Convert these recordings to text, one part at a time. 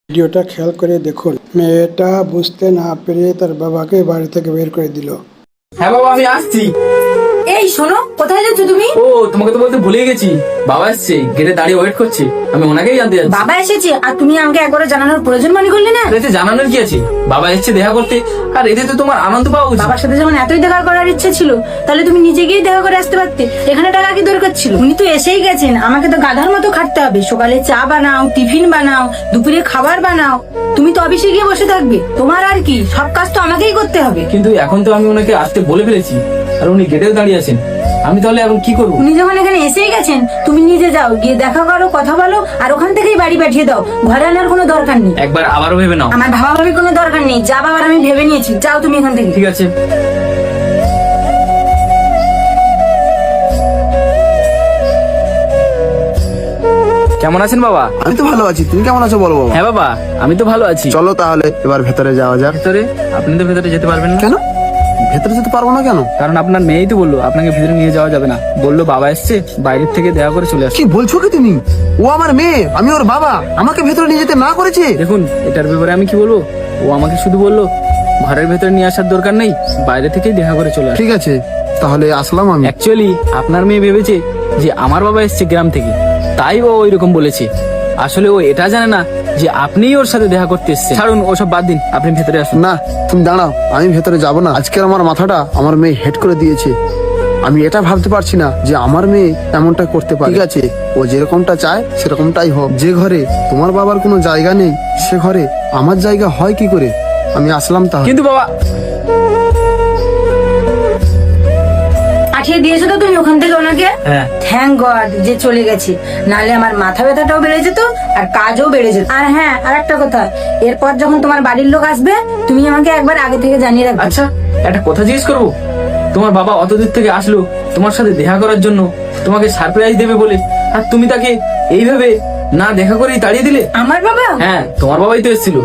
ভিডিওটা খেয়াল করে দেখুন। মেয়েটা বুঝতে না পেরে তার বাবাকে বাড়ি থেকে বের করে দিল। হ্যাঁ বাবা, আমি আসছি। এই শোনো, কোথায় যাচ্ছ তুমি? ও, তোমাকে তো বলতে ভুলে গেছি, বাবা এসছে, গেটে দাঁড়িয়ে ওয়েট করছে, আমি ওনাকেই জানতে যাচ্ছি। বাবা এসেছে আর তুমি আমাকে একবারে জানানোর প্রয়োজন মনে করলে না? এতে জানানোর কি আছে? বাবা এসছে দেখা করতে, আর এতে তো তোমার আনন্দ পাওয়া উচিত। বাবার সাথে যখন এতই দেখা করার ইচ্ছে ছিল, তাহলে তুমি নিজে গিয়ে দেখা করে আসতে পারতে। এখানে টাকা কি দরকার ছিল? উনি তো এসেই গেছেন, আমাকে তো গাধার মতো খাটতে হবে। সকালে চা বানাও, টিফিন বানাও, দুপুরে খাবার বানাও। তুমি তো অফিসে গিয়ে বসে থাকবে। তোমার আর কি, সব কাজ তো আমাকেই করতে হবে। কিন্তু এখন তো আমি ওনাকে আসতে বলে ফেলেছি, আর উনি গেটেও দাঁড়িয়ে আছেন। আমি তাহলে এখন কি করবো? উনি যখন এখানে এসেই গেছেন, তুমি নিজে যাও, গিয়ে দেখা করো, কথা বলো, আর ওখান থেকেই বাড়ি পাঠিয়ে দাও। ঘরে আনার কোনো দরকার নেই। একবার আবারও ভেবে নাও। আমার ভাবাভাবি কোনো দরকার নেই, যা বাবার আমি ভেবে নিয়েছি। যাও তুমি এখান থেকে। ঠিক আছে। কেমন আছেন বাবা? আমি তো ভালো আছি, তুমি কেমন আছো বলো বাবা? হ্যাঁ বাবা, আমি তো ভালো আছি। চলো তাহলে এবার ভেতরে যাওয়া যাক। ভেতরে? আপনি তো ভেতরে যেতে পারবেন না। কেন ভেতরে যেতে পারবো না কেন? কারণ আপনার মেয়েই তো বললো আপনাকে ভিতরে নিয়ে যাওয়া যাবে না। বললো বাবা এসছে, বাইরের থেকে দেখা করে চলে আসছে। কি বলছো কি তুমি? ও আমার মেয়ে, আমি ওর বাবা, আমাকে ভেতরে নিয়ে যেতে না করেছে। দেখুন, এটার ব্যাপারে আমি কি বলবো? ও আমাকে শুধু বললো ঘরের ভেতরে নিয়ে আসার দরকার নেই, বাইরে থেকেই দেখা করে চলে আসে। ঠিক আছে, তাহলে আসলাম আমি। অ্যাকচুয়ালি আপনার মেয়ে ভেবেছে যে আমার বাবা এসছে গ্রাম থেকে, তাই ও ওইরকম বলেছে। আসলে ও এটা জানে না যে আপনিই ওর সাথে দেখা করতে এসেছেন। ছাড়ুন, ওসব বাদ দিন, আপনি ভেতরে আসুন। না, তুমি দাঁড়াও, আমি ভেতরে যাব না। আজকের আমার মাথাটা আমার মেয়ে হেড করে দিয়েছে। আমি এটা ভাবতে পারছি না যে আমার মেয়ে এমনটা করতে পারে। ঠিক আছে, ও যেরকমটা চায় সেরকমটাই হোক। যে ঘরে তোমার বাবার কোনো জায়গা নেই, সে ঘরে আমার জায়গা হয় কি করে? আমি আসলাম তাহলে। কিন্তু বাবা, পাঠিয়ে দিয়েছো তো তুমি ওখান থেকে ওনাকে? হ্যাঁ। থ্যাংক গড যে চলে গেছে, নাহলে আমার মাথা ব্যথাটাও বেড়ে যেত আর কাজও বেড়ে যেত। আর হ্যাঁ, আর একটা কথা, এরপর যখন তোমার বাড়ির লোক আসবে, তুমি আমাকে একবার আগে থেকে জানিয়ে রাখবে। আচ্ছা, একটা কথা জিজ্ঞেস করবো? তোমার বাবা অত দূর থেকে আসলো তোমার সাথে দেখা করার জন্য, তোমাকে সারপ্রাইজ দেবে বলে, আর তুমি তাকে এইভাবে না দেখা করেই তাড়িয়ে দিলে? আমার বাবা? হ্যাঁ, তোমার বাবাই তো এসেছিল।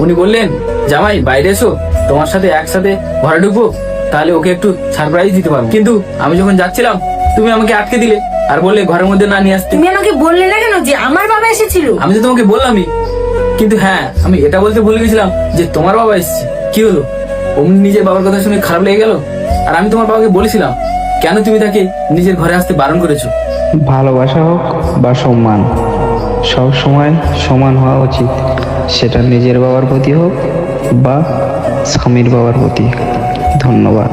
উনি বললেন জামাই বাইরে এসো, তোমার সাথে একসাথে ঘরে ঢুকবো, তাহলে ওকে একটু সারপ্রাইজ দিতে পারবো। কিন্তু আমি যখন যাচ্ছিলাম তুমি আমাকে আটকে দিলে আর বললে ঘরের মধ্যে না নিয়ে আসতে। তুমি আমাকে বললে না কেন যে আমার বাবা এসেছিল? আমি তো তোমাকে বললামই, কিন্তু হ্যাঁ, আমি এটা বলতে ভুলে গেছিলাম যে তোমার বাবা এসেছে। কি হলো, অমনি নিজের বাবার কথা শুনে খারাপ লেগে গেল? আর আমি তোমার বাবাকে বলেছিলাম, কেন তুমি তাকে নিজের ঘরে আসতে বারণ করেছো? ভালোবাসা হোক বা সম্মান, সব সময় সমান হওয়া উচিত। সেটা নিজের বাবার প্রতি হোক বা স্বামীর বাবার প্রতি। ধন্যবাদ।